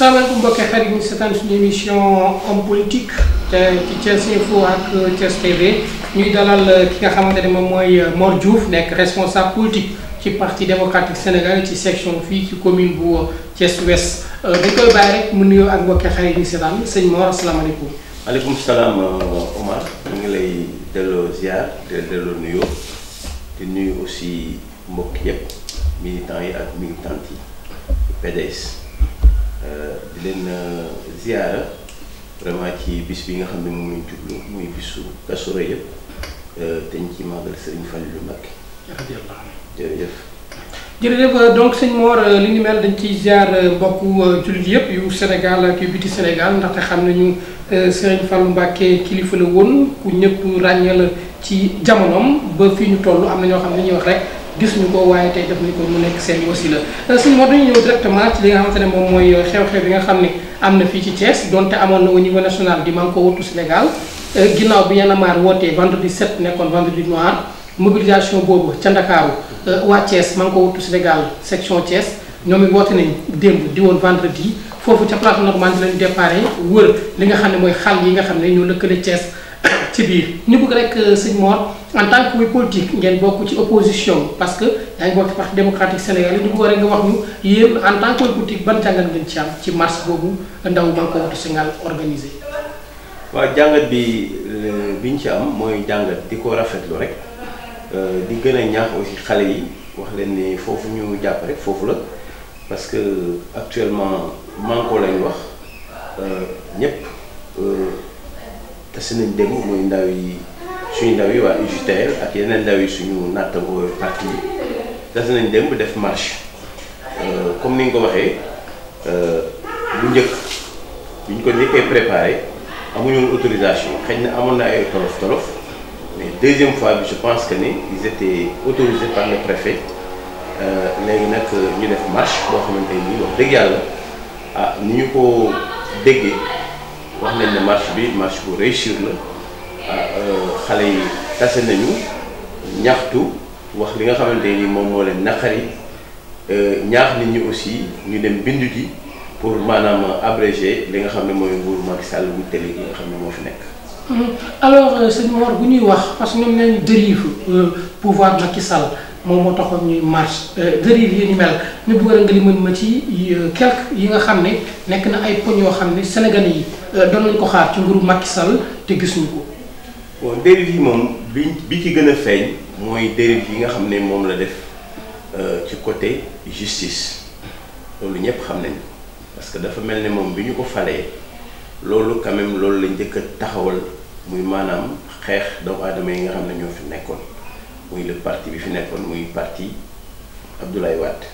salaamaaleykum mbokki xarit ñu seetaan suñu émission homme politique te ci Thiès Info ak Thiès TV ñuy dalal ki nga xamante ne moom mooy Mor Diouf nekk responsable politique ci parti démocratique sénégalais ci section fii ci commune bu Thiès Ouest dañ koy bàyyi rek mu nuyoo ak mbokki xarit ñu seetaan sëñ Mor asalaamaaleykum. maaleykum salaam Omar ñu ngi lay delloo ziar di delloo nuyoo di nuyu aussi mbokk yëpp militants yi ak militantes yi PDS. di leen ziara vraiment ci bis bi nga xam ne moom lañ jublu muy bisu Kazu Rajab te ñu ci màggal Serigne Fallilou Mbacké. jërëjëf. jërëjëf donc sëñ Mor li ni mel dañ ciy ziar mbokku jullit yëpp yu Sénégal ak yu biti Sénégal ndaxte xam nañu Serigne Fallou Mbacké kilifa la woon ku ñëpp ràññee la ci jamonoom ba fii ñu toll am na ñoo xam ne ñuy wax rek. gis ñu ko waaye tey def ni ko mu nekk seen wasila suñu moo dañu ñëw directement ci li nga xamante ne moom mooy xew-xew bi nga xam ne am na fii ci Thiès donte amoon na au niveau national di Manko Wattu Sénégal ginnaaw bi Y'en a marre wootee vendredi 7 nekkoon vendredi noir mobilisation boobu ca Ndakaaru waa Thiès Manko Wattu Sénégal section Thiès ñoom it woote nañ démb di woon vendredi foofu ca place normale di lañu déparé wër li nga xam ne mooy xal yi nga xam ne ñoo lëkkale Thiès ci biir ñu bëgg rek sëñ Mor en tant que politique ngeen bokk ci opposition parce que yaa ngi bokk ci parti démocratique sénégalais ñu bëgg rek nga wax ñu yéen en tant que politique ban jàngat ngeen ci am ci marche boobu ndaw Manko Wattu Sénégal organisé. waaw jàngat bi biñ ci am mooy jàngat di ko rafetlu rek di gën a ñaax aussi xale yi wax leen ni foofu ñu jàpp rek foofu la parce que actuellement Manko lañ wax ñëpp. tase nañ dem muy ndaw yi suñu ndaw yi waa UJTL ak yeneen ndaw yi suñu nattangoo parti yi tase nañ dem def marche comme ni nga ko waxee bu njëkk bi ñu ko njëkkee préparé amuñu woon autorisation xëy na amoon na ay tolof mais deuxième fois bi je pense que ni ils étaient autorisés par le préfet léegi nag ñu def marche boo xamante ni wax dëgg yàlla ah ni ñu ko déggee. wax nañ ne marche bu réussir la xale yi tase nañu ñaxtu wax li nga xamante ni moom moo leen naqari ñaax nit ñi aussi ñu dem bindu ji pour maanaam abréger li nga xam ne mooy nguuru Macky Sall bu télé gi nga xam ne moo fi nekk. alors sëñ Mor bu ñuy wax parce que ñoom nañu dérive pouvoir Macky Sall moom moo taxoon ñuy marche dérive yi ni mel ñu bëgg nga li mën ma ci quelques yi nga xam ne nekk na ay poñ yoo xam ne Sénégalais yi doon nañ ko xaar ci nguuru Macky Sall te gisuñu ko. bon dérive yi moom bi ci gën a feeñ mooy dérive yi nga xam ne moom la def ci côté justice loolu ñëpp xam nañ parce que dafa mel ne moom bi ñu ko falee loolu quand même loolu la njëkk a taxawal muy maanaam xeex doomu aadama yi nga xam ne ñoo fi nekkoon. muy le parti bi fi nekkoon muy parti Abdoulaye Wade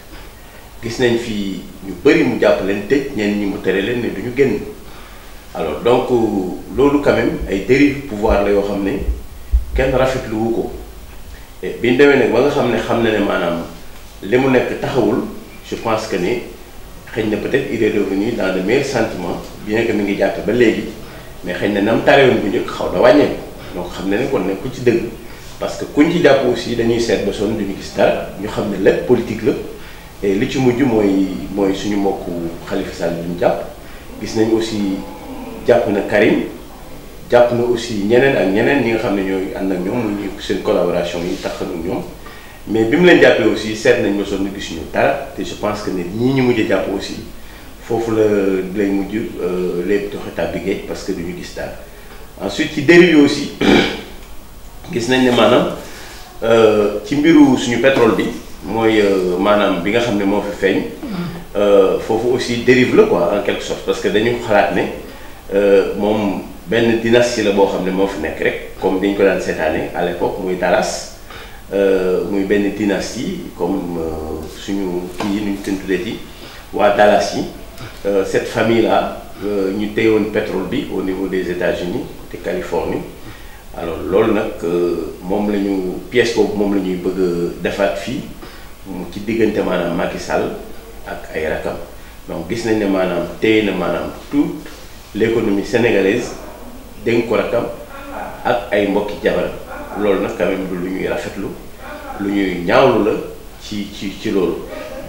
gis nañ fi ñu bëri mu jàpp leen tëj ñenn ñi mu tere leen ne duñu génn alors donc loolu quand même ay dérive pouvoir la yoo xam ne kenn rafetlu wu ko bi ñu demee nag ba nga xam na ne maanaam li mu nekk taxawul je pense que ne xëy na peut-être il est revenu dans de meilleurs sentiments bien que mi ngi jàpp ba léegi mais xëy na nam tarewoon bu njëkk xaw na wàññeeku donc xam ne kon ne ku ci dëgg. parce que kuñ ci jàpp aussi dañuy seet ba sonn duñu gis dara ñu xam ne lépp politique la et li ci mujj mooy suñu mbokku Khalifa Sall bi ñu jàpp gis nañ aussi jàpp na Karim jàpp na aussi ñeneen ak ñeneen ñi nga xam ne ñooy ànd ak ñoom muy seen collaboration yi tax ak ñoom mais bi mu leen jàppee aussi seet nañ ba sonn gisuñu dara te je pense que ne ñii ñu mujj jàpp aussi foofu la lay mujj léegi doxe tàbbi géej parce que duñu gis dara ensuite ci dérive aussi. gis nañ ne maanaam ci mbiru suñu pétrole bi mooy maanaam bi nga xam ne moo fi feeñ foofu aussi dérive la quoi en quelque sorte parce que dañu xalaat ne moom benn dynastie la boo xam ne moo fi nekk rek comme dañ ko daan seetaane à l'époque muy Dallas muy benn dynastie comme suñu kii yi nuñ teen tuddee ci waa Dallas yi cette famille là ñu téyewoon pétrole bi au niveau des États-Unis de Californie alors loolu nag moom la ñu pièce boobu moom la ñuy bëgg a defaat fii ci diggante maanaam Macky Sall ak ay rakam donc gis nañ ne maanaam téye na maanaam toute l'économie sénégalaise dénk ko rakam ak ay mbokki jabaram loolu nag quand même du lu ñuy rafetlu lu ñuy ñaawlu la ci loolu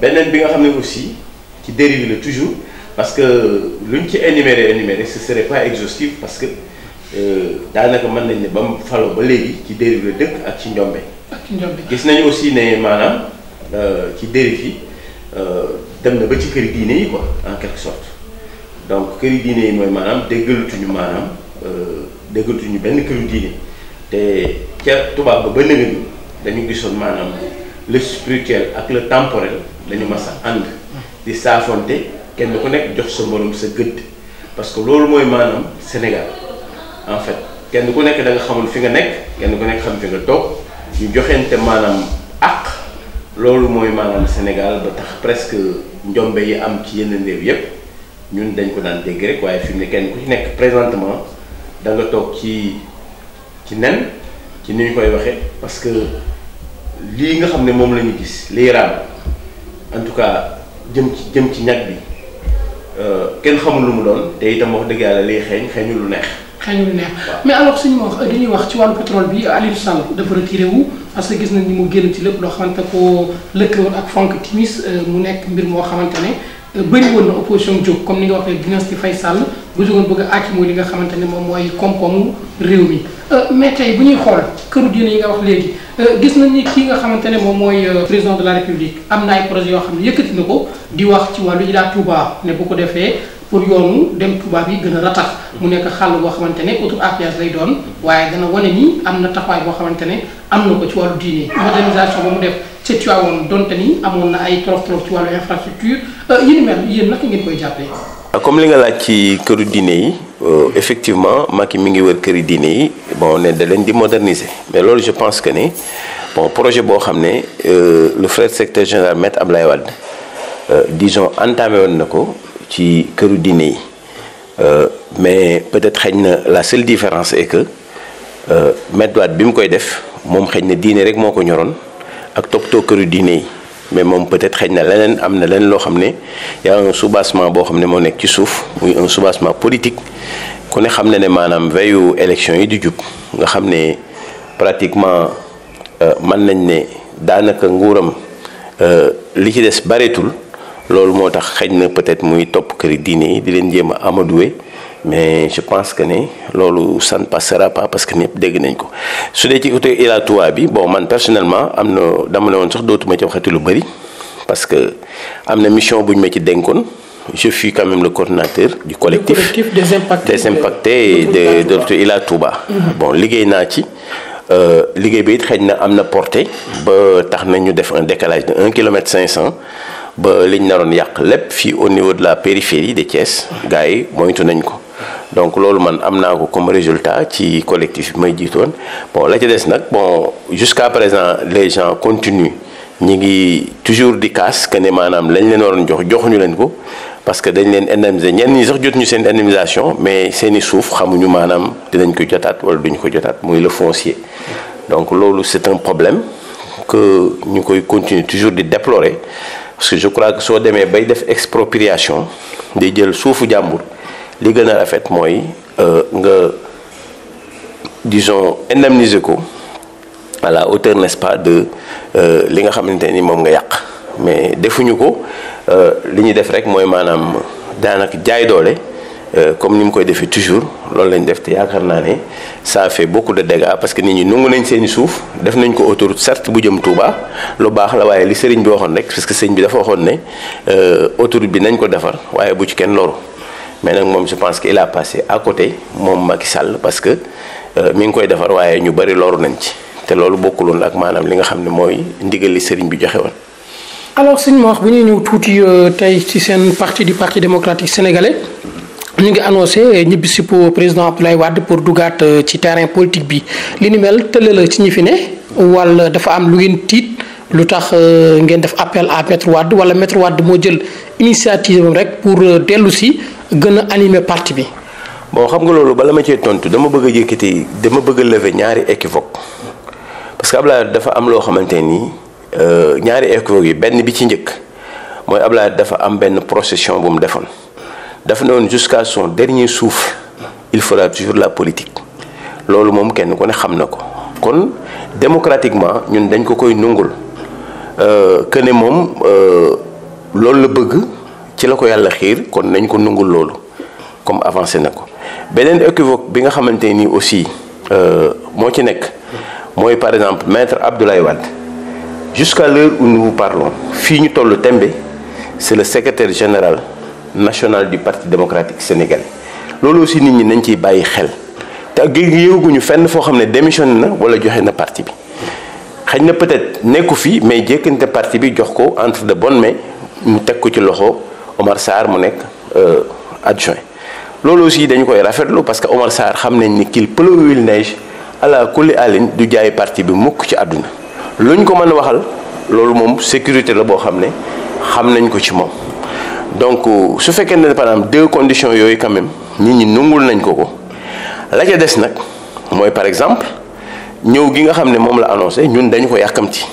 beneen bi nga xam ne aussi ci dérive la toujours parce que luñ ci énumérer ce serait pas exhaustif parce que daanaka mën nañ ne ba mu faloo ba léegi ci dérive la dëkk ak ci njombe. gis nañu aussi ne maanaam ci dérive yi dem na ba ci këri diine yi quoi en quelque sorte donc këri diine yi mooy maanaam déggalatuñu benn këru diine te ca tubaab ba nëgë ni dañu gisoon maanaam le spirituel ak le temporel dañu mas a ànd di saafonte kenn ku nekk jox sa morom sa gëdd parce que loolu mooy maanaam Sénégal en fait kenn ku nekk da nga xamul fi nga nekk kenn ku nekk xam fi nga toog ñu joxente maanaam àq loolu mooy maanaam Sénégal ba tax presque njombe yi am ci yenn réew yépp ñun dañ ko daan dégg rek waaye fi mu ne kenn ku ci nekk présentement da nga toog ci nen ci ni ñu koy waxee parce que lii nga xam ne moom la ñu gis liy raam en tout cas jëm ci ñag bi kenn xamul lu mu doon te itam wax dëgg yàlla liy xeeñu lu neex. mais alors suñu wax dañuy wax ci wàllu pétrole bi Aliou Sall dafa retiré wu parce que gis nañ ni mu génn ci lépp loo xamante ko lëkkaloon ak Franck Timis mu nekk mbir moo xamante ne bëri woon na opposition jóg comme ni nga waxee dynastie Faye Sall bu jógoon bëgg a àcc mooy li nga xamante ne moom mooy koom-koomu réew mi mais tey bu ñuy xool këru diine yi nga wax léegi gis nañ ni kii nga xamante ne moom mooy président de la république am na ay projet yoo xam ne yëkkati na ko di wax ci wàllu Ila Touba ne bu ko defee pour yoonu dem Touba bi gën a ratax mu nekk xàll boo xamante ne autour à péage lay doon waaye dana wane ni am na taxawaay boo xamante ne am na ko ci wàllu diine modernisation ba mu def ca Tivaouane donte ni amoon na ay torof ci wàllu infrastructure yi ni mel yéen naka ngeen koy jàppee. comme li nga laaj ci këru diine yi effectivement Macky mi ngi wër këri diine yi bon ne da leen di moderniser mais loolu je pense que ne bon projet boo xam ne le frère secrétaire général Maître Abdoulaye Wade disons entamé woon na ko ci këru diine yi mais peut-être xëy na la seule différence est que Maître Wade bi mu koy def moom xëy na diine rek moo ko ñoroon ak toppatoo këru diine yi mais moom peut-être xëy na leneen am na leneen loo xam ne y a un soubassement boo xam ne moo nekk ci suuf muy un soubassement politique ku ne xam ne ne maanaam veillu élection yi di jub nga xam ne pratiquement mën nañ ne daanaka nguuram li ci des bareetul loolu moo tax xëy na peut-être muy topp këri diine yi di leen jéem a amadoué mais je pense que ne loolu ça ne passera pas parce que ñëpp dégg nañ ko su dee ci côté Ila Touba bi bon man personnellement am na dama ne woon sax dootuma ci waxati lu bëri parce que am na mission bu ñu ma ci dénkoon je suis quand même le coordinateur du collectif des impactés de Ila Touba. Bon liggéey naa ci liggéey bi it xëy na am na portée ba tax na ñu def un décalage de 1,5 km ba liñ naroon yàq lépp fii au niveau de la périphérie de Thiès gars yi moytu nañ ko donc loolu man am naa ko comme résultat ci collectif bi may jiitoon bon la ca des nag bon jusqu'à présent les gens continuent ñi ngi toujours di casse que ne maanaam lañ leen waroon joxuñu leen ko parce que dañ leen indemniser ñenn ñi sax jotuñu seen indemnisation mais seeni suuf xamuñu maanaam dinañ ko jotaat wala duñu ko jotaat muy le foncier donc loolu c'est un problème que ñu koy continuer toujours di déplorer parce que je crois que soo demee bay def expropriation di jël suufu jàmbur li gën a rafet mooy nga disons indemniser ko à la hauteur n'est-ce pas de li nga xamante ni moom nga yàq mais defuñu ko li ñuy def rek mooy maanaam daanaka jaay doole comme ni mu koy defee toujours loolu lañ def te yaakaar naa ne ça fait beaucoup de dégâts parce que nit ñi nangu nañ seeni suuf def nañ ko autoroute certes bu jëm Touba lu baax la waaye li sëriñ bi waxoon rek parce que sëriñ bi dafa waxoon ne autoroute bi nañ ko defar waaye bu ci kenn loru mais nag moom je pense que il a passé à côté moom Macky Sall parce que mi ngi koy defar waaye ñu bari loru nañ ci te loolu bokkuloon ak maanaam li nga xam ne mooy ndigal li sëriñ bi joxe woon. alors sëñ ma wax bu ñuy ñëw tuuti tey ci seen parti du parti démocratique sénégalais. ñu ngi annoncé ñibbisi pour président Abdoulaye Wade pour dugaat ci terrain politique bi li ni mel tële la ci ñi fi ne wala dafa am lu ngeen tiit lu tax ngeen def appel à Maître Wade wala Maître Wade moo jël initiative rek pour dellu si gën a animer parti bi. bon xam nga loolu bala ma cee tontu dama bëgg a yëkkati dama bëgg a lever ñaari équivoque parce que Abdoulaye dafa am loo xamante ni ñaari équivoque yi benn bi ci njëkk mooy Abdoulaye dafa am benn procession bu mu defoon. dafa ne woon jusqu'à son dernier souffle il fera toujours la politique loolu moom kenn ku ne xam na ko kon démocratiquement ñun dañ ko koy nungul que ne moom loolu la bëgg ci la ko yàlla xiir kon nañ ko nungul loolu comme avancé na ko. beneen équivoque bi nga xamante ni aussi moo ci nekk mooy par exemple maître Abdoulaye Wade jusqu'à l'heure où nous vous parlons fii ñu toll tembe c'est le secrétaire général national du Parti démocratique sénégalais loolu aussi nit ñi nañ ciy bàyyi xel te yëguñu fenn foo xam ne démissionné na wala joxe na parti bi xëy na peut-être nekku fi mais jékkante parti bi jox ko entre de bonnes mains mu teg ko ci loxo Omar Sarr mu nekk adjoint loolu aussi dañu koy rafetlu parce que Omar Sarr xam nañ ni qu'il pleuve ou il neige ala kulli alin du jaay parti bi mukk ci àdduna luñ ko mën a waxal loolu moom sécurité la boo xam ne xam nañ ko ci moom donc su fekkee ne par exemple 2 conditions yooyu quand même nit ñi nungul nañ ko la ca des nag mooy par exemple ñëw gi nga xam ne moom la annoncé ñun dañu ko yàkkamti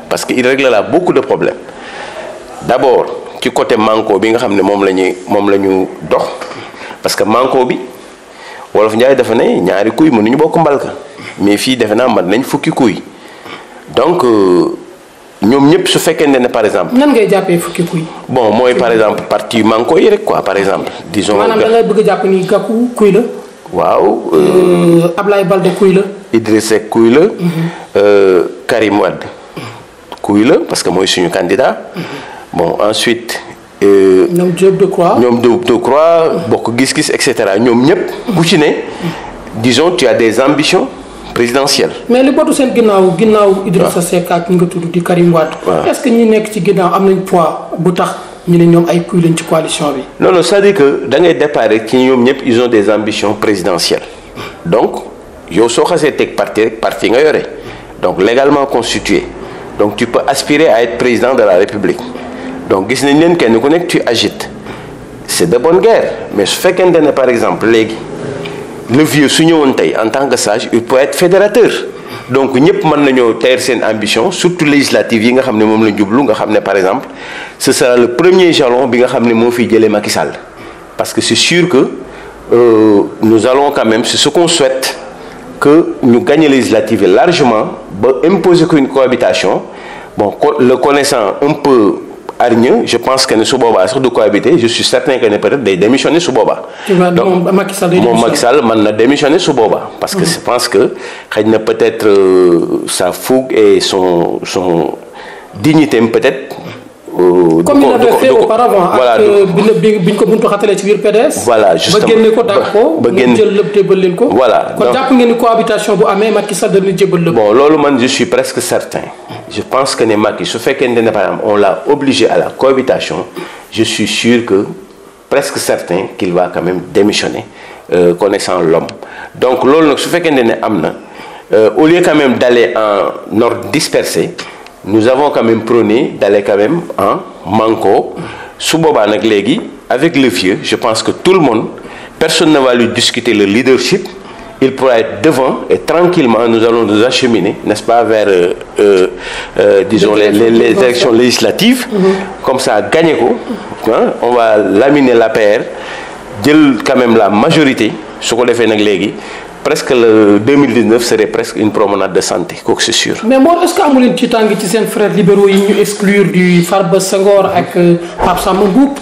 parce que il réglera beaucoup de problèmes d'abord ci côté manko bi nga xam ne moom la ñu dox parce que manko bi wolof Njaay dafa ne ñaari kuy mënuñu bokk mbalka mais fii defe naa mat nañ fukki kuy donc ñoom ñëpp su fekkee ne par exemple. nan ngay jàppee fukki kuy. bon mooy par exemple parti manko yi rek quoi par exemple. disons maanaam da ngay bëgg a jàpp ni Gakou kuy la. waaw. Ablaye Balde kuy la. Idriss Seck kuy la. Karim Wade kuy la parce que mooy suñu candidat. bon ensuite. ñoom Diop Decroix bokk gis-gis et cetera ñoom ñëpp. ku ci ne disons tu as des ambitions présidentielles. mais li bootu seen ginnaaw Idrissa Seck ak ñi nga tudd di Karim Wade. est-ce que ñi nekk ci ginnaaw am nañ poids bu tax ñu ne ñoom ay kuy lañ ci coalition bi. non c'est-à-dire que da ngay déparé ci ñoom ñëpp ils ont des ambitions présidentielles donc yow soo xasee teg parti nga yore donc légalement constitué donc tu peux aspirer à être président de la République. donc gis nañ leen kenn ku nekk tu agites c'est de bonne guerre mais su fekkente ne par exemple léegi le vieux su ñëwoon tey en tant que sage il peut être fédérateur donc ñëpp mën nañoo teer seen ambition surtout législative yi nga xam ne moom la jublu nga xam ne par exemple ce sera le premier jalon bi nga xam ne moo fiy jëlee Macky Sall parce que c'est sûr que nous allons quand même c'est ce qu'on souhaite que ñu gagner législative largement ba imposer ko une cohabitation bon le connaissant un peu hargneux je pense que ne su boobaa sax du cohabiter je suis certain que ne peut-être day démissionner su boobaa. donc moom Macky Sall mën na démissionner su boobaa. parce que je pense que xëy na peut-être sa fougue et son dignité peut-être. comme il avait fait auparavant. voilà bi ñu ko buntu xatalee ci biir PDS. voilà justement ba génne ko dàq ko. ba génne jël lépp jébbal leen ko. voilà kon jàpp ngeen ni cohabitation bu amee Macky Sall dana jébbal lépp. bon loolu man je suis presque certain. je pense que ne Macky su fekkee ne par exemple on l'a obligé à la cohabitation je suis sûr que presque certain qu'il va quand même démissionner connaissant l'homme donc loolu nag su fekkee ne am na au lieu quand même d'aller en ordre dispersé. nous avons quand même prôné d'aller quand même en manko su boobaa nag léegi avec le vieux je pense que tout le monde personne ne va lui discuter le leadership il pourra être devant et tranquillement nous allons nous acheminer n'est-ce pas vers disons les élections législatives comme ça gagner ko on va laminer l'APR jël quand même la majorité su ko defee nag léegi presque le 2019 serait presque une promenade de santé kooku c'est sûr. mais Mor est-ce que amu leen ci tàng ci seen frères libéraux yi ñu exclure du Farba Senghor ak Pape Samba Mboup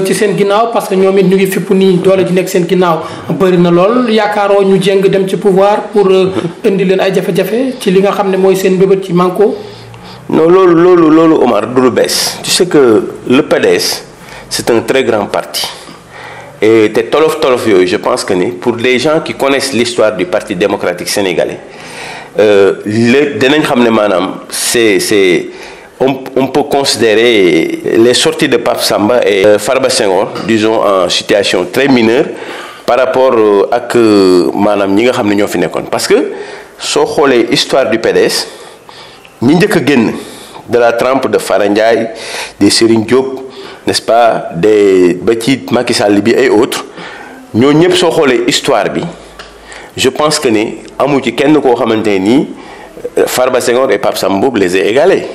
ci seen ginnaaw parce que ñoom it ñu ngi fipp nii doole ji nekk seen ginnaaw bëri na lool yaakaaroo ñu jéng dem ci pouvoir pour indi leen ay jafe-jafe ci li nga xam ne mooy seen mbébét ci manko. non loolu Omar du lu bees. tu sais que le PDS c'est un très grand parti. et te tolof yooyu je pense que ni pour les gens qui connaissent l'histoire du Parti démocratique sénégalais dinañ xam ne maanaam on peut considérer les sorties de Pape Samba et Farba Senghor disons en situation très mineure par rapport ak maanaam ñi nga xam ne ñoo fi nekkoon parce que soo xoolee histoire du PDS ñi njëkk a génn de la trempe de Fara Ndiaye de Serigne Diop n'est-ce pas ba ci Macky Sall bi et autres ñoo ñëpp soo xoolee histoire bi je pense que ni amu ci kenn koo xamante nii Farba Senghor et Pape Samba Mboup les a égalés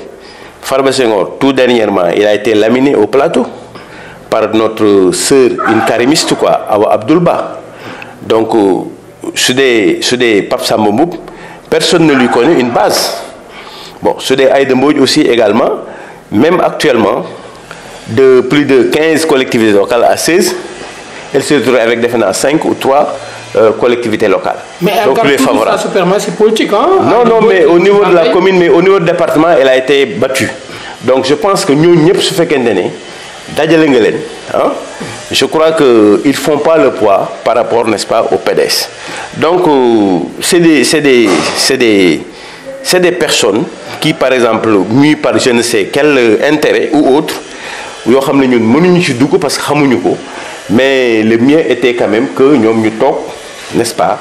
Farba Senghor tout dernièrement il a été laminé au plateau par notre sœur une karimiste quoi Awa Abdoul Ba donc su dee Pape Samba Mboup personne ne lui connaît une base bon su dee Aïda Mbodj aussi également même actuellement de plus de 15 collectivités locales à 16. Elle se retrouve avec des 5 ou 3 collectivités locales. Mais elle garde toujours sa suprématie politique, hein? Non, mais au niveau de la commune, mais au niveau du département, elle a été battue. Donc je pense que nous, je crois qu'ils ne font pas le poids par rapport, n'est-ce pas, au PDS. Donc c'est des personnes qui, par exemple, mues par je ne sais quel intérêt ou autre, parce que mais le mieux était quand même que nous ñu toog, n'est-ce pas,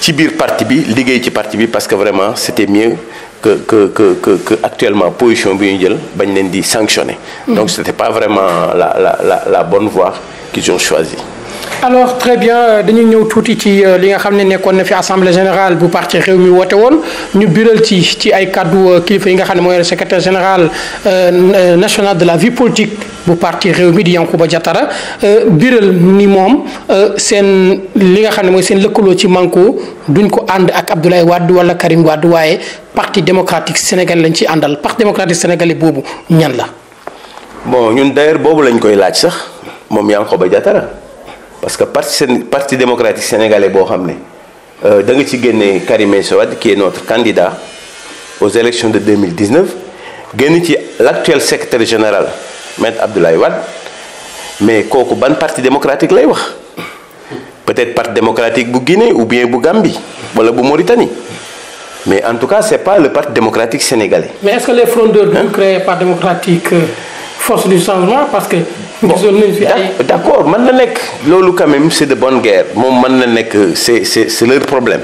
ci biir parti bi liggéey ci parti bi parce que vraiment c'était mieux que actuellement position bi ñu jël bañ leen di sanctionner. Donc c'était pas vraiment la bonne voie qu'ils ont choisi. Alors très bien dañu ñëw tuuti ci li nga xam ne nekkoon na fi assemblée générale bu parti Rewmi woote woon ñu biral ci ay kaddu kilifa yi nga xam ne mooy le secrétaire général national de la vie politique bu parti Rewmi di Yankhoba Diattara biral ni moom seen li nga xam ne mooy seen lëkkaloo ci Manko duñ ko ànd ak Abdoulaye Wade wala Karim Wade waaye parti démocratique sénégalais lañ ci àndal parti démocratique sénégalais boobu ñan la. Bon ñun d'ailleurs boobu lañ koy laaj sax moom Yankhoba Diattara. Parce que parti démocratique sénégalais boo xam ne da nga ci génne Karim Meïssa Wade qui est notre candidat aux élections de 2019 génn ci l'actuel secrétaire général Maître Abdoulaye Wade mais kooku ban parti démocratique lay wax peut-être parti démocratique bu Guinée ou bien bu Gambie wala bu Mauritanie mais en tout cas c'est pas le parti démocratique sénégalais. Mais est-ce que les frondeurs du créé parti démocratique force du changement parce que. Bon, d'accord, quand même c'est de bonne guerre. C'est leur problème.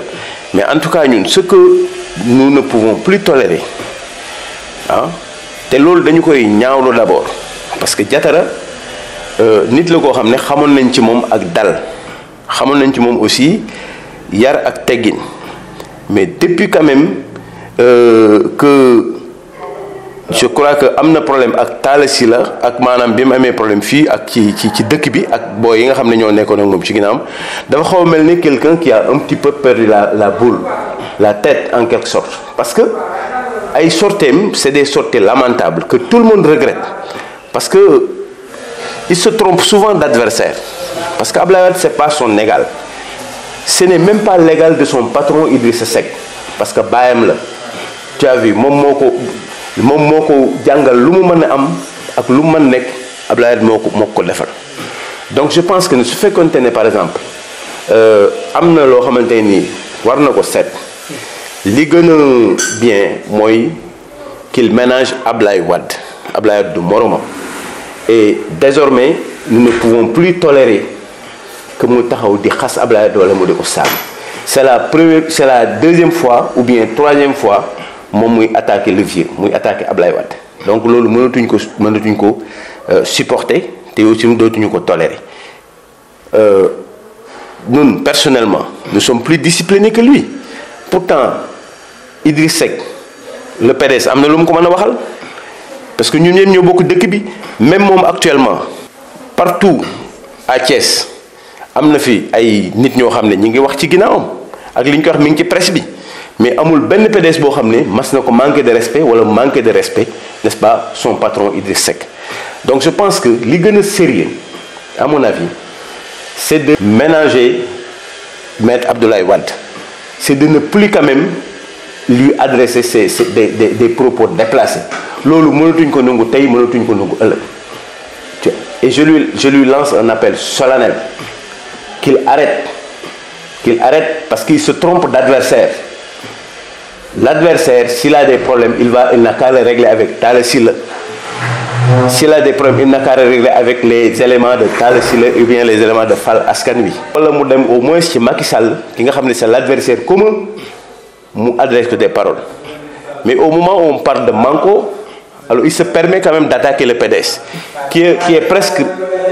Mais en tout cas, nous, ce que nous ne pouvons plus tolérer, c'est ce d'abord. Parce que Diattara, nit la ko xamné xamone nañ ci mom ak dal. Xamone nañ ci mom aussi yar ak teggine. Mais depuis quand même que je crois que amna problème ak Talla Sylla ak manam bim amé problème fi ak ci dëkk bi ak boy yi nga xamné ñoo nekkoon ak mom ci ginnaam dafa xaw melni quelqu'un qui a un petit peu perdu la boule la tête en quelque sorte parce que ay sortem c'est des sorties lamentables que tout le monde regrette parce que il se trompe souvent d'adversaire parce que Abdoulaye Wade c'est pas son égal ce n'est même pas l'égal de son patron Idrissa Seck parce que bayam la tu as vu mom moko jangal lu mu mën am ak lu mu mën nek Abdoulaye moko defal donc je pense que su fekkonte ne par exemple amna lo xamanteni ni war na ko set li gëna bien moy qu'il ménage Abdoulaye Wade du moromam et désormais nous ne pouvons plus tolérer que mu taxaw di xass Abdoulaye Wade wala mu di ko sàmm c'est la deuxième fois ou bien troisième fois moom muy attaquer le vieux muy attaquer Abdoulaye Wade donc loolu mënatuñ ko supporter te aussi dootuñu ko tolérer nous personnellement nous sommes plus disciplinés que lui pourtant Idriss Seck le PDS am na lu mu ko mën a waxal parce que ñun ñëpp ñoo bokk dëkk bi même moom actuellement partout à Thiès am na fi ay nit ñoo xam ne ñi ngi wax ci ginnaawam ak li ñu ko wax mi ngi ci presse bi mais amul ben PDS bo xamné mas na ko manquer de respect wala manquer de respect n'est-ce pas son patron Idriss Seck donc je pense que li gëna sérieux à mon avis c'est de ménager Maître Abdoulaye Wade c'est de ne plus quand même lui adresser des propos déplacés lolu mënatuñ ko nangu tay mënatuñ ko nangu ëllëg et je lui lance un appel solennel qu'il arrête parce qu'il se trompe d'adversaire. L'adversaire, s'il a des problèmes, il n'a qu'à les régler avec Talla Sylla. S'il a des problèmes, il n'a qu'à les régler avec les éléments de Talla Sylla ou bien les éléments de Fall Askan Wi. Au moins, c'est Macky Sall, qui c'est l'adversaire commun, nous adresse des paroles. Mais au moment où on parle de Manko, alors il se permet quand même d'attaquer le PDS, qui est presque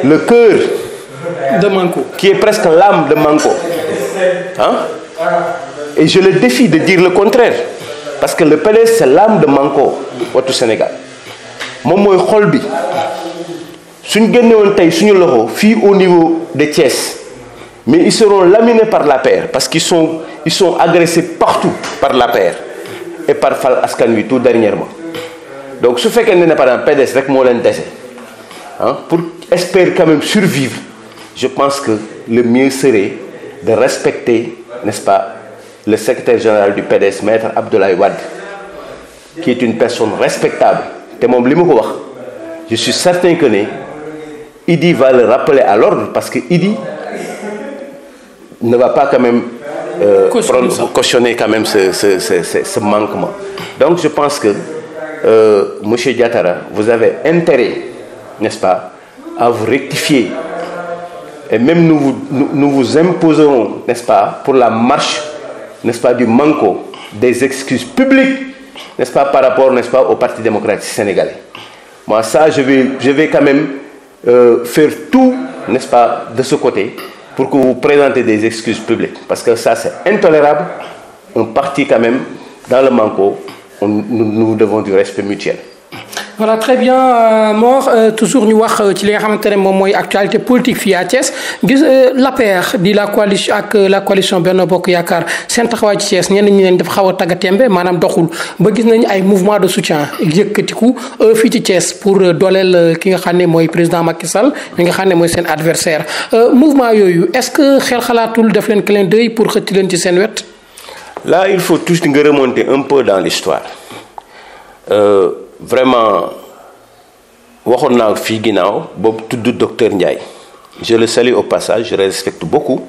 le cœur de Manko, qui est presque l'âme de Manko. Hein? Et je le défie de dire le contraire. Parce que le PDS, c'est l'âme de Manko au Sénégal. Moi, je suis xol bi. Si nous avons au niveau de Thiès, mais ils seront laminés par la paire parce qu'ils sont agressés partout par la paire et par Fall Askan Wi tout dernièrement. Donc, ce fait qu'il n'est pas dans le PDS, c'est que moi, pour espérer quand même survivre, je pense que le mieux serait de respecter, n'est-ce pas, le secrétaire général du PDS, Maître Abdoulaye Wade, qui est une personne respectable. Et moom li ma ko wax, je suis certain que Idi va le rappeler à l'ordre, parce que Idi ne va pas quand même cautionner quand même ce manquement. Donc je pense que Monsieur Diatara, vous avez intérêt, n'est-ce pas, à vous rectifier. Et même nous vous imposerons, n'est-ce pas, pour la marche, n'est-ce pas, du manco, des excuses publiques, n'est-ce pas, par rapport, n'est-ce pas, au Parti démocratique sénégalais. Moi, ça, je vais quand même faire tout, n'est-ce pas, de ce côté, pour que vous présentez des excuses publiques. Parce que ça, c'est intolérable. Un parti, quand même, dans le manco, nous devons du respect mutuel. Voilà, très bien, Mor, toujours ñu wax ci li nga xamante ne moom mooy actualité politique fii à Thiès gis l'APR di la coalition ak la coalition Benno Bokk Yaakaar seen taxawaay ci Thiès ñenn ñi leen dafa xaw a taggatémbe maanaam doxul ba gis nañu ay mouvement de soutien yëkkatiku fii ci Thiès pour dooleel ki nga xam ne mooy président Macky Sall mi nga xam ne mooy seen adversaire mouvement yooyu est-ce que xel xalaatul def leen clin d'œil pour xëcc leen ci seen wet. Là, il faut tous nga remonter un peu dans l'histoire. Vraiment waxoon naa fii ginnaaw boobu tudd docteur Ndiaye, je le salue au passage, je le respecte beaucoup,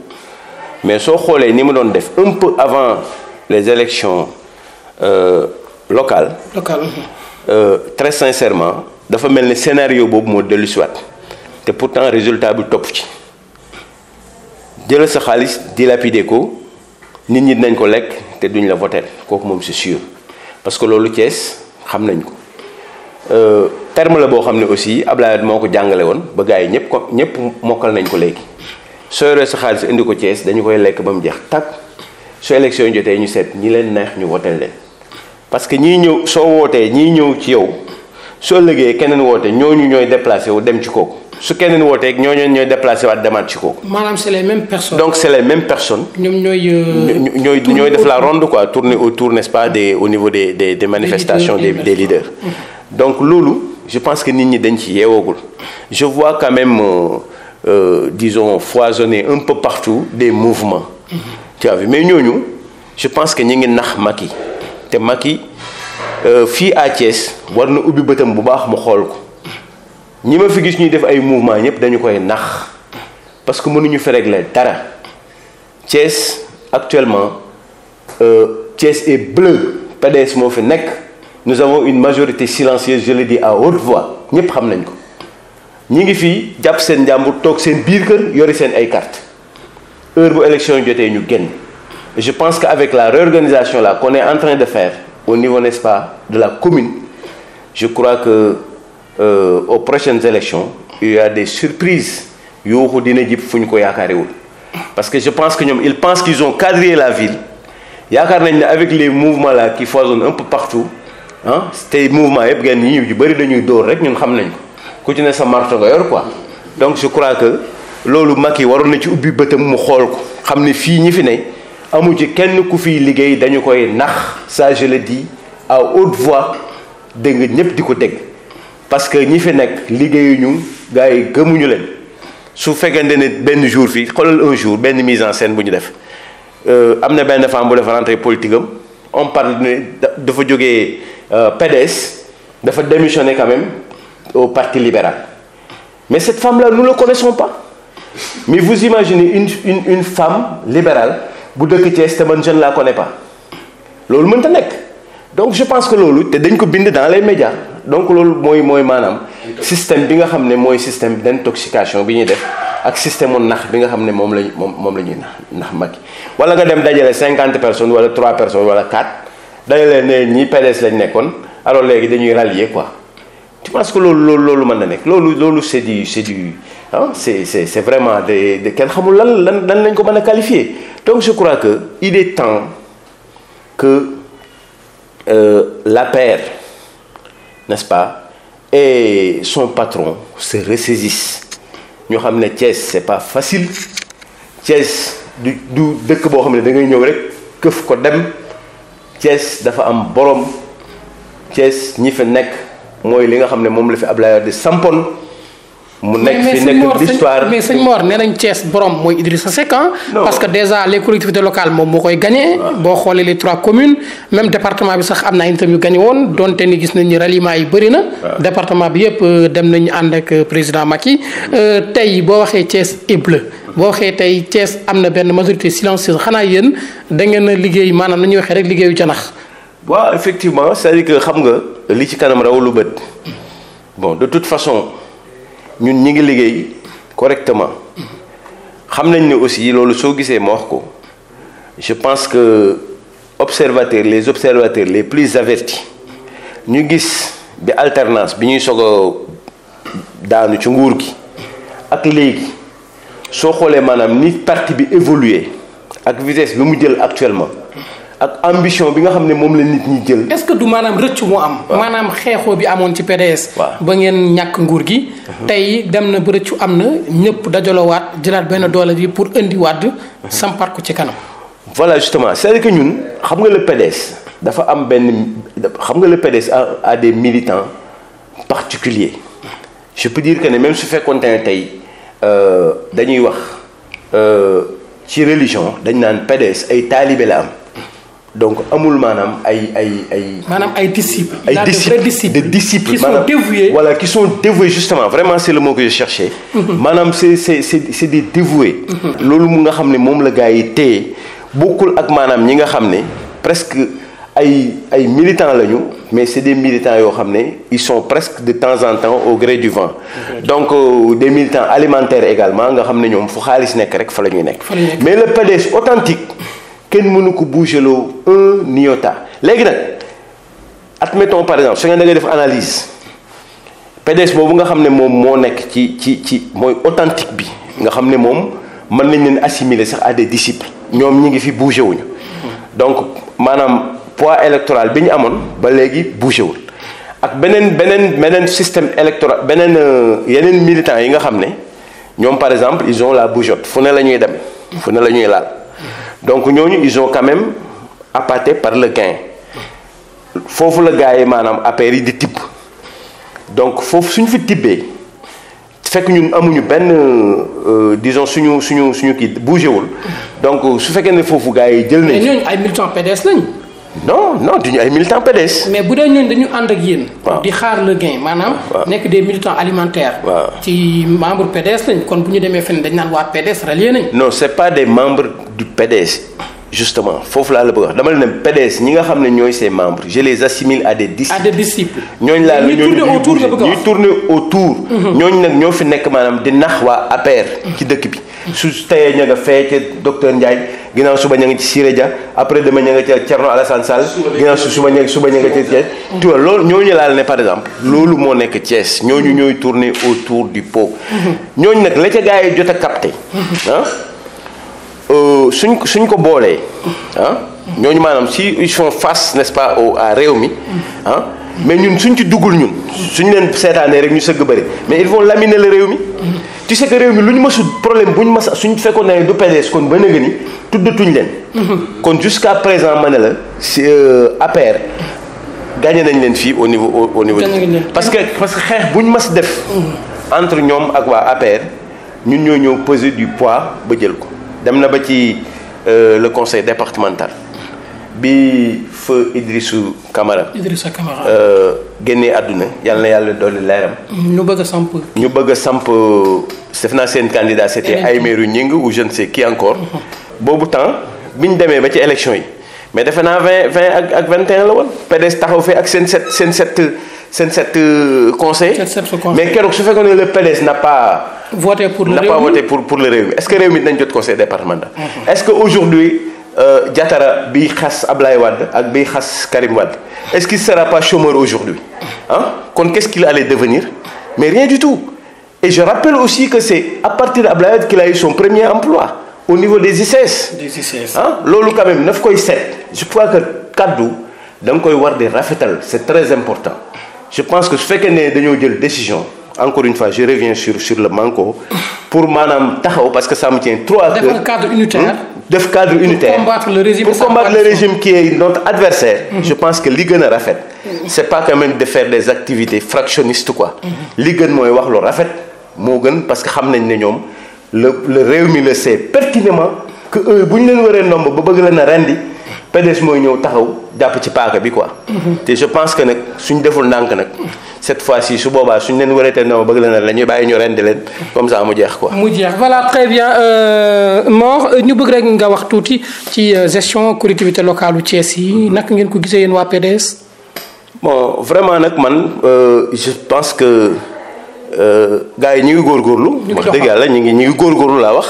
mais soo xoolee ni mu doon def un peu avant les élections locales. Très sincèrement dafa mel ni scénario boobu moo dellu si waat te pourtant résultat bi topp ci jël sa xaalis dilapider ko nit ñi dinañ ko lekk te duñ la voter kooku moom c'est sûr parce que loolu Thiès xam nañ ko. Terme la boo xam ne aussi Abdoulaye Wade moo ko jàngale woon ba gars yi ñëpp mokkal nañ ko léegi soo yoree sa xaalis indi ko Thiès dañu koy lekk ba mu jeex tàkk soo élection yi jotee ñu seet ñi leen neex ñu woteel leen parce que ñii ñëw soo wootee ñii ñëw ci yow soo liggéeyee keneen woote ñooñu ñooy déplacé wu dem ci kooku su keneen wootee ñooñu ñooy déplacé waat demaat ci kooku. Maanaam c'est les mêmes personnes. Donc c'est les mêmes personnes. ñoom ñooy def la ronde quoi tourner autour n'est-ce pas au niveau des manifestations des leaders. Donc loolu je pense que nit ñi dañ ci yeewoogul je vois quand même disons foisonner un peu partout des mouvements. Tu as vu mais ñooñu je pense que ñi ngi nax Macky te Macky fii à Thiès war na ubbi bëtam bu baax mu xool ko ñi ma fi gis ñuy def ay mouvement ñëpp dañu koy nax parce que mënuñu fi régler dara Thiès actuellement Thiès est bleu PDS moo fi nekk. Nous avons une majorité silencieuse, je le dis à haute voix ñëpp xam nañ ko ñi ngi fii jàpp seen njàmbur toog seen biir kër yori seen ay carte heure bu élection yi jotee ñu génn je pense qu'avec la réorganisation là qu'on est en train de faire au niveau n'est-ce pas de la commune je crois que aux prochaines élections il y a des surprises yooxu dina jib fu ñu ko yaakaarewul parce que je pense que ñoom ils pensent qu'ils ont quadrillé la ville yaakaar nañ ne avec les mouvements là qui foisonnent un peu partout te mouvement yëpp ngeen ñi yu bëri dañuy dóor rek ñun xam nañ ko ku ci ne sa marto nga yor quoi donc je crois que loolu Macky waroon na ci ubbi bëtam mu xool ko xam ne fii ñi fi ne amu ci kenn ku fiy liggéey dañu koy nax ça je le dis à haute voix dégg nga ñëpp di ko dégg parce que ñi fi nekk liggéeyuñu gars yi gëmuñu leen su fekkente ne benn jour fii xoolal un jour benn mise en scène bu ñu def am na benn femme bu def rentrée politique am on parle dafa jógee PDS dafa démissionner quand même au Parti libéral mais cette femme-là nous ne la connaissons pas mais vous imaginez une femme libérale bu dëkk Thiès te man je ne la connais pas loolu mënta nekk donc je pense que loolu te dañ ko bind dans les médias donc loolu mooy maanaam système bi nga xam ne mooy système d'intoxication bi ñuy def ak système mu nax bi nga xam ne moom la ñuy nax Macky wala nga dem dajale 50 personnes wala 3 personnes wala 4 dajale ne ñi PDS lañ nekkoon alors léegi dañuy rallier quoi tu penses que loolu mën na nekk loolu c'est vraiment de kenn xamul lan lañ ko mën a qualifier donc je crois que il est temps que l'APR n'est-ce pas et son patron se ressaisissent ñoo xam ne Thiès c'est pas facile Thiès du dëkk boo xam ne da ngay ñëw rek këf ko dem Thiès dafa am borom Thiès ñi fi nekk mooy li nga xam ne moom la fi Abdoulaye Wade sampoon mu nekk fi nekk l'histoire. mais sëñ Mor nee nañ Thiès borom mooy Idrissa Seck parce que déjà les collectivités locales moom moo koy gagné. boo xoolee les 3 communes même département bi sax am na ay nitam yu gagné woon donte ni gis nañ ni ralliement yi bëri na. département bi yëpp dem nañu ànd ak président Macky. tey boo waxee Thiès est bleu boo waxee tey Thiès am na benn majorité silencieuse xanaa yéen da ngeen a liggéey maanaam nañuy waxee rek liggéeyu janax. waaw effectivement c'est-à-dire que xam nga li ci kanam raw lu bët bon de toute façon. ñun ñi ngi liggéey correctement xam nañ ne aussi loolu soo gisee ma wax ko je pense que les observateurs les plus avertis ñu gis bi alternance bi ñuy soog a daanu ci nguur gi ak léegi soo xoolee maanaam ni parti bi évolué ak vitesse bi mu jël actuellement ak ambition bi nga xam ne moom la nit ñi jël. est-ce que du maanaam rëcc moo am. maanaam xeexoo bi amoon ci PDS. ba ngeen ñàkk nguur gi. tey dem na ba rëccu am na ñëpp dajaloowaat jëlaat benn doole ji pour indi waat sampaat ko ci kanam. voilà justement c'est-à-dire que ñun xam nga le PDS dafa am xam nga le PDS a des militants particuliers je peux dire que ne même su fekkoon ne tey dañuy wax ci religion dañ naan PDS ay taalibe la am. donc amul maanaam maanaam ay disciples. ay disciples qui sont dévoués. voilà qui sont dévoués justement vraiment c'est le mot que je cherchais. maanaam c'est des dévoués. loolu mu nga xam ne moom la gars yi téye bokkul ak maanaam ñi nga xam ne presque ay militants lañu mais c'est des militants yoo xam ne ils sont presque de temps en temps au gré du vent. donc des militants alimentaires également nga xam ne ñoom fu xaalis nekk rek fa la ñuy nekk. mais le PDS authentique kenn mënu ko bouger loo un iota. léegi nag admettons par exemple su ngeen da ngay def analyse PDS boobu nga xam ne moom moo nekk ci mooy authentique bi nga xam ne moom mën nañ leen assimiler sax à des disciples ñoom ñi ngi fi bougé wuñu donc maanaam poids électoral bi ñu amoon ba léegi bougé wul ak beneen système électoral yeneen militants yi nga xam ne ñoom par exemple ils ont la bougeotte fu ne la ñuy dem fu ne la ñuy laal donc ñooñu ils ont quand même appâté par le gain foofu la gars yi maanaam affaire yi di tibb donc foofu suñu fi tibbee fekk ñun amuñu benn disons suñu kii bougé wul donc su fekkee ne foofu gars yi jël nañ. mais ñooñu ay militants PDS lañ. non duñu ay militants PDS. mais bu dee ñooñu dañu ànd ak yéen. di xaar le gain maanaam. nekk des militants alimentaires. ci membre PDS lañ kon bu ñu demee fenn dañ naan waa PDS rallié nañ. non c'est pas des membres du PDS. justement foofu laa la bëgg wax dama la ne PDS ñi nga xam ne ñooy ses membres je les assimile à des disciples. à des disciples. ñooñu laa la ñuy tourner autour. ñooñu nag ñoo fi nekk maanaam di nax waa APR. ci dëkk bi. su teyee ña nga fee ca docteur Ndiaye ginnaaw suba ña nga ci Siré Dia après demain ña nga ca Thierno Alassane Sall. ginnaaw suba ña nga ca Thiès. tu vois loolu ñooñu laa la ne par exemple. loolu moo nekk Thiès ñooñu ñooy tourner autour du pot. ñooñu nag la ca gars yi jot a capté. suñ ko boolee ñooñu maanaam si ils font face n'est-ce pas à réew mi mais ñun suñ ci duggul ñun suñ leen seetaanee rek ñu sëgg bëri mais ils vont laminer le réew mi tu sais que réew mi lu ñu mësul problème bu ñu mës suñ fekkoon ne du PDS kon ba nga ni tuddatuñ leen kon jusqu'à présent ma ne la si APR gagné nañ leen fii au niveau parce que xeex bu ñu mës def entre ñoom ak waa APR ñun ñoo ñëw peser du poids ba jël ko dem na ba ci le conseil départemental bi feu Idrissa Camara génnee àdduna yàlla na yàlla dolli leeram. ñu bëgg a samp def naa seen candidat c'était Aymérou Gningue ou je ne sais qui encore. boobu temps bi ñu demee ba ci élection yi mais defe naa 20 ak 21 la woon PDS taxaw fee ak seen sept conseil mais keroog su fekkoon ne le PDS n'a pas voté pour le réew mi est-ce que réew mi dañ jot conseil départemental. est-ce que aujourd'hui Diatara bi xas Ablaye Wade ak bi xas Karim Wade est-ce qu'il sera pas chômeur aujourd'hui kon qu'est-ce qu'il allait devenir mais rien du tout et je rappelle aussi que c'est à partir d'Ablaye Wade qu'il a eu son premier emploi au niveau des ICS. loolu quand même daf koy seet je crois que kaddu da nga koy war di rafetal c'est très important je pense que su fekkee ne dañoo jël décision encore une fois je reviens sur le manko pour maanaam taxaw parce que ça me tient trop à cœur. def cadre unitaire pour combattre le régime qui est notre adversaire. je pense que li gën a rafet. c'est pas quand même de faire des activités fractionnistes quoi. li gën mooy wax lu rafet moo gën parce que xam nañ ne ñoom le réew mi le sait pertinemment que eux bu ñu leen waree ndomb ba bëgg leen a rendi PDS mooy ñëw taxaw jàpp ci paaka bi quoi. te je pense que nag suñ deful ndànk nag cette fois-ci su boobaa suñ leen waree te ndomb bëgg leen a la ñuy bàyyi ñu rendi leen comme ça mu jeex quoi. mu jeex voilà très bien Mor ñu bëgg rek nga wax tuuti ci gestion collectivité locale u Thiès yi naka ngeen ko gisee yéen waa PDS. bon vraiment nag man je pense que gars yi ñu ngi góorgóorlu. wax dëgg yàlla ñu ngi góorgóorlu laa wax.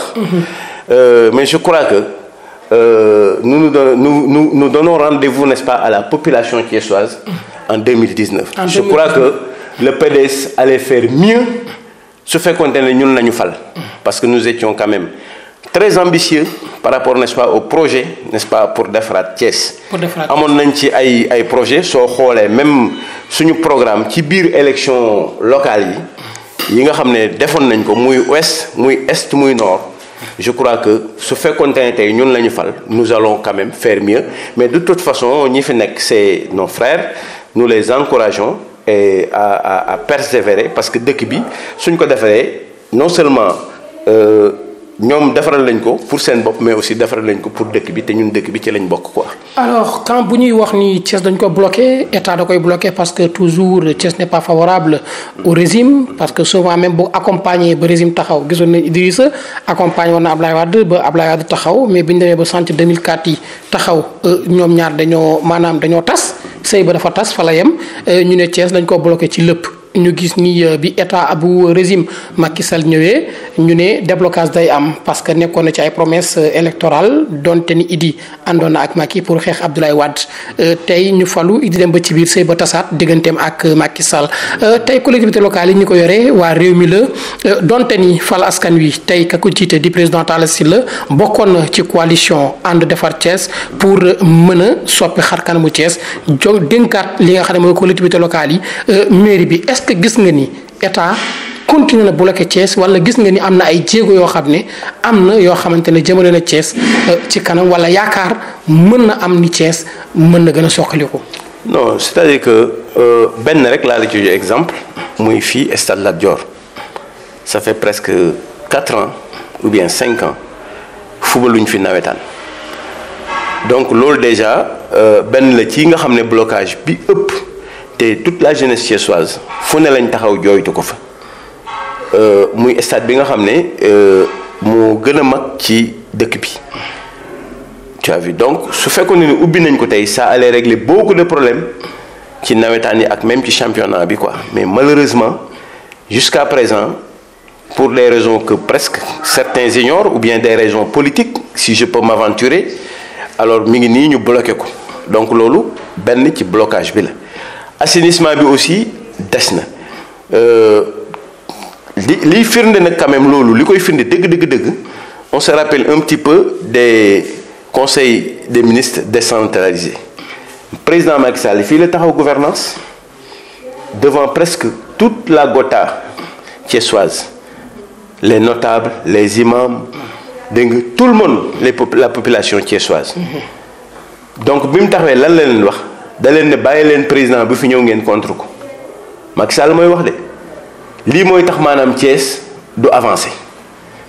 mais je crois que. Nous donnons rendez-vous, n'est-ce pas, à la population thiessoise en 2019. Je crois que le PDS allait faire mieux ce fait qu'on ait nous l'avons fait. Parce que nous étions quand même très ambitieux par rapport, n'est-ce pas, au projet, n'est-ce pas, pour Defrat Thiès. Amon nañ ci ay projet soo xoolee même suñu programme ci biir élection locale yi nga xam ne defoon nañ ko muy ouest muy est muy nord. Je crois que ce fait qu'on ait ñun la ñu fal nous allons quand même faire mieux mais de toute façon ñi fi nekk c'est nos frères nous les encourageons et à persévérer parce que dëkk bi suñ ko defaree non seulement ñoom defaral lañ ko pour seen bopp mais aussi defaral lañ ko pour dëkk bi te ñun dëkk bi ci lañ bokk quoi. alors quand bu ñuy wax ni Thiès dañ ko bloqué état da koy bloqué parce que toujours Thiès n'est pas favorable au régime parce que souvent même bu accompagné ba régime taxaw gisoon nañ Idrissa accompagné woon na Ablaye Wade ba Ablaye Wade taxaw mais bi ñu demee ba sant 2004 yi taxaw ñoom ñaar dañoo tas sëy ba dafa tas fa la yem ñu ne Thiès dañ ko bloqué ci lépp. ñu gis ni bi état bu régime Macky Sall ñëwee ñu ne déblocage day am parce que nekkoon na ci ay promesses électorales donte ni Idi àndoon na ak Macky pour xeex Abdoulaye Wade tey ñu falu Idi dem ba ci biir sëy ba tasaat digganteem ak Macky Sall tey collectivité locale yi ñu ko yore waa réew mi la donte ni fal askan wi tey ka ko jiite di président Talla Sylla bokkoon na ci coalition ànd defar Thiès pour mën a soppi xar kanamu Thiès jo dénkaat li nga xam ne mooy collectivité locale yi mairie bi. est-ce que gis nga ni état continué na bloqué Thiès wala gis nga ni am na ay jéego yoo xam ne am na yoo xamante ne jëmale na Thiès ci kanam wala yaakaar mën na am ni Thiès mën na gën a soqaliku. non c'est-à-dire que benn rek laa la ci jox exemple muy fii Stade Lat Dior ça fait presque 4 ans ou bien 5 ans fubaluñ fi nawetaan donc loolu déjà benn la ci nga xam ne blocage bi ëpp. te toute la jeunesse thiessoise fu ne lañ taxaw jooytu ko fa muy stade bi nga xam ne moo gën a mag ci dëkk bi tu as vu donc su fekkoon ne ubbi nañ ko tey ça allait régler beaucoup de problèmes ci nawetaan yi ak même ci championnat bi quoi mais malheureusement jusqu'à présent pour des raisons que presque certains ignorent ou bien des raisons politiques si je peux m'aventurer alors mi ngi nii ñu bloqué ko donc loolu benn ci blocage bi la. assainissement bi aussi des na liy firnde nag quand même loolu li koy firnde dëgg on se rappelle un petit peu des conseils des ministres décentralisés président Macky Sall fii la taxaw gouvernance devant presque toute la gotha thiessoise les notables les imams dégg nga tout le monde la population thiessoise donc bi mu taxawee lan la leen wax. da leen ne bàyyi leen président bi fi ñëw ngeen contre ko Macky Sall mooy wax de lii mooy tax maanaam Thiès du avancer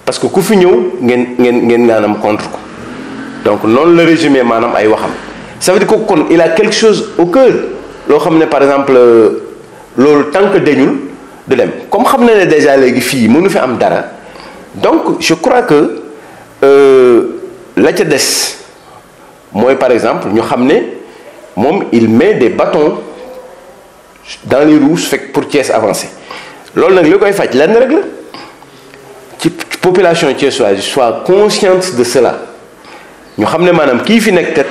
parce que ku fi ñëw ngeen maanaam contre ko donc noonu la résumé maanaam ay waxam ça veut dire que kon il a quelque chose au cœur loo xam ne par exemple loolu tant que dañul du dem comme xam na ne déjà léegi fii mënu fi am dara donc je crois que la ca des mooy par exemple ñu xam ne moom il met des bâtons dans les roues fekk pour Thiès avancer loolu nag li koy faj lenn rek la ci population thiessoise soit consciente de cela ñu xam ne maanaam kii fi nekk kat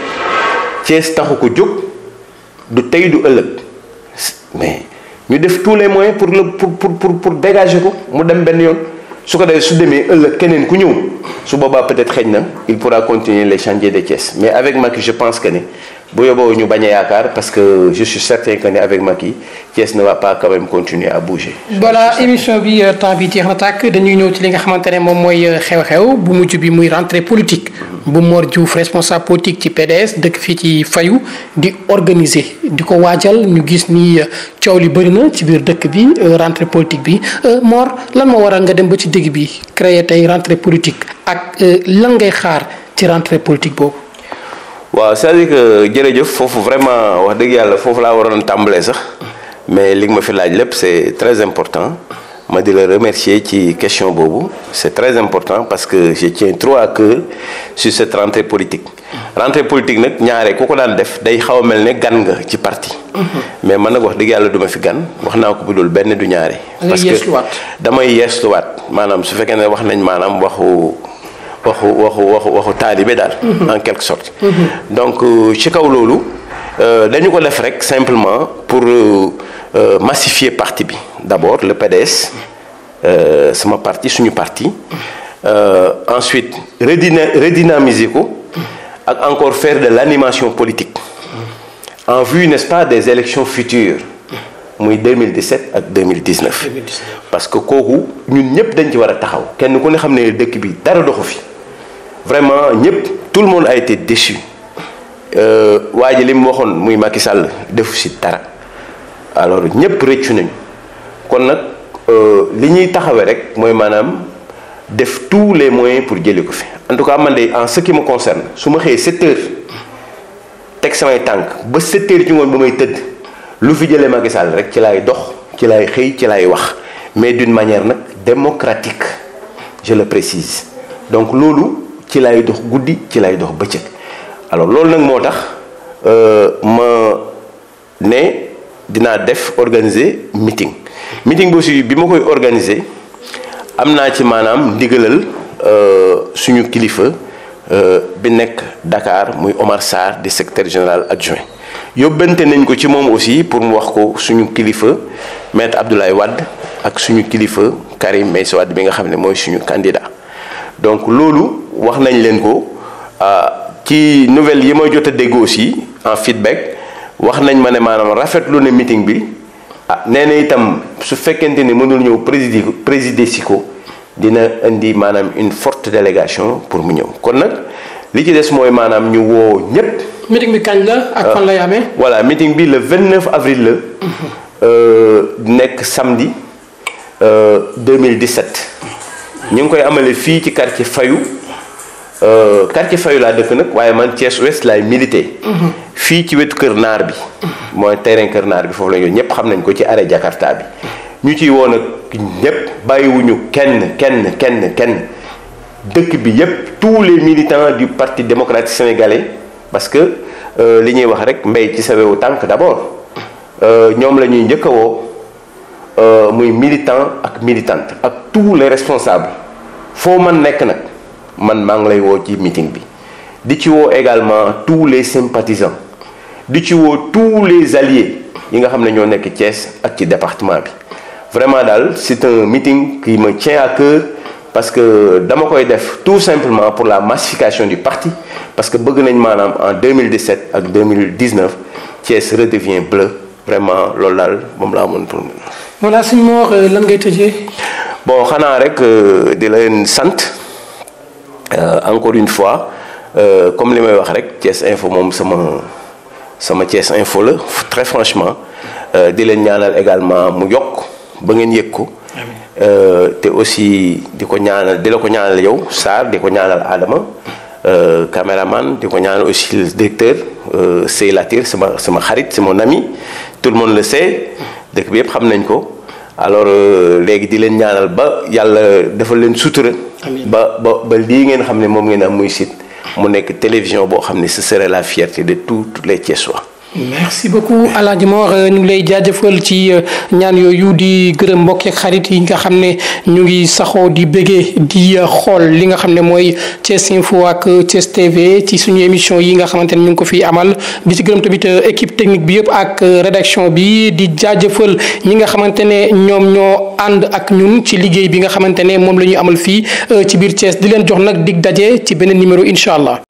Thiès taxu ko jóg du tey du ëllëg mais ñu def tous les moyens pour dégager ko mu dem benn yoon su ko defee su demee ëllëg keneen ku ñëw su boobaa peut-être xëy na il pourra continuer les chantiers de Thiès mais avec Macky je pense que ne bu yóbboo ñu bañ a yaakaar parce que je suis certain que ne avec Macky Thiès ne va pas quand même continuer à bouger. voilà émission bi temps bi jeex na tàkk dañuy ñëw ci li nga xamante ne moom mooy xew-xew bu mujj bi muy rentrée politique. bu Mor Diouf responsable politique ci PDS dëkk fii ci Fayu di organiser di ko waajal ñu gis ni coow li bëri na ci biir dëkk bi rentrée politique bi Mor lan moo waral nga dem ba ci digg bi créer tey rentrée politique ak lan ngay xaar ci rentrée politique boobu. waaw c'est-à-dire que jërëjëf foofu vraiment wax dëgg yàlla foofu laa waroon tàmbalee sax mais li nga ma fi laaj lépp c'est très important ma di la remercier ci question boobu c'est très important parce que je tiens trop à cœur sur cette rentrée politique. rentrée politique nag ñaare ku ko daan def day xaw a mel ne gan nga ci parti. mais man nag wax dëgg yàlla duma fi gan wax naa ko bu dul benn du ñaare. parce que damay yeesluwaat maanaam su fekkee ne wax nañ maanaam waxu taalibe daal. en quelque sorte. donc ci kaw loolu dañu ko def rek simplement pour massifier parti bi d'abord le PDS sama parti suñu parti ensuite redynamiser ko ak encore faire de l'animation politique en vue n'est-ce pas des élections futures muy 2017 ak 2019 parce que kooku ñun ñëpp dañ ci war a taxaw kenn ku ne xam ne dëkk bi dara doxu fi vraiment ñëpp tout le monde a été déçu waa ji li mu waxoon muy Macky Sall defu si dara alors ñëpp rëccu nañu kon nag li ñuy taxawee rek mooy maanaam def tous les moyens pour jëlee ko fi en tout cas man de en ce qui me concerne su ma xëyee 7 heures teg samay tànk ba 7 heures ci ngoon ba may tëdd lu fi jëlee Macky Sall rek ci laay dox ci laay xëy ci laay wax mais d'une manière nag démocratique je le précise donc loolu ci laay dox guddi ci laay dox bëccëg alors loolu nag moo tax ma ne dinaa def organiser meeting bi aussi bi ma koy organiser am naa ci maanaam ndigalal suñu kilifa bi nekk Dakar muy Omar Sarr di secrétaire général adjoint yóbbante nañ ko ci moom aussi pour mu wax ko suñu kilifa maître Abdoulaye Wade ak suñu kilifa Karim Meïssa Wade bi nga xam ne mooy suñu candidat donc loolu wax nañ leen ko ci nouvelle yi may jot a dégg aussi en feedback wax nañ ma ne maanaam rafetlu ne meeting bi nee na itam su fekkente ni mënul ñëw présider si ko dina indi maanaam une forte délégation pour mu ñëw kon nag li ci des mooy maanaam ñu woo ñépp. meeting bi kañ la ak fan lay amee. voilà meeting bi le 29 avril la. nekk samedi 2017. ñu ngi koy amale fii ci quartier Fayu laa dëkk nag waaye man Thiès Ouest laay milité. fii ci wetu Kër Naar bi. mooy terrain Kër Naar bi foofu la ñu ñëpp xam nañ ko ci arrêt Jakarta bi. ñu ciy woon ak ñëpp bàyyiwuñu kenn dëkk bi yëpp tous les militants du parti démocratique sénégalais parce que li ñuy wax rek mbéy ci sa wewu tànk d'abord ñoom la ñuy njëkk a woo muy militant ak militante ak tous les responsables foo man nekk nag man maa ngi lay woo ci meeting bi di ci woo également tous les sympathisants di ci woo tous les alliés yi nga xam ne ñoo nekk Thiès ak ci département bi vraiment daal c'est un meeting qui me tient à cœur parce que dama koy def tout simplement pour la massification du parti parce que bëgg nañ maanaam en 2017 ak 2019 Thiès redevient bleu vraiment loolu daal moom laa mën pour. voilà sëñ Mor lan ngay tëjee. bon xanaa rek di leen sant encore une fois comme li may wax rek Thiès Info moom sama Thiès Info la très franchement di leen ñaanal également mu yokk ba ngeen yëg ko. te aussi di la ko ñaanal yow Sarr di ko ñaanal Adama caméraman di ko ñaanal aussi le directeur Sey Latir sama xarit c'est mon ami tout le monde le sait dëkk bi yëpp xam nañ ko alors léegi di leen ñaanal ba yàlla defal leen sutura ba lii ngeen xam ne moom ngeen am muy site mu nekk télévision boo xam ne ce serait la fierté de tous les Thiessois. merci beaucoup Alaaji Mor ñu ngi lay jaajëfal ci ñaan yooyu di gërëm mbokk ak xarit yi nga xam ne ñu ngi saxoo di bëggee di xool li nga xam ne mooy Thiès Info ak Thiès TV ci suñu émission yi nga xamante ne ñu ngi ko fi amal di ci gërëm tamit équipe technique bi yëpp ak rédaction bi di jaajëfal ñi nga xamante ne ñoom ñoo ànd ak ñun ci liggéey bi nga xamante ne moom la ñuy amal fii ci biir Thiès di leen jox nag dig daje ci beneen numéro incha allah.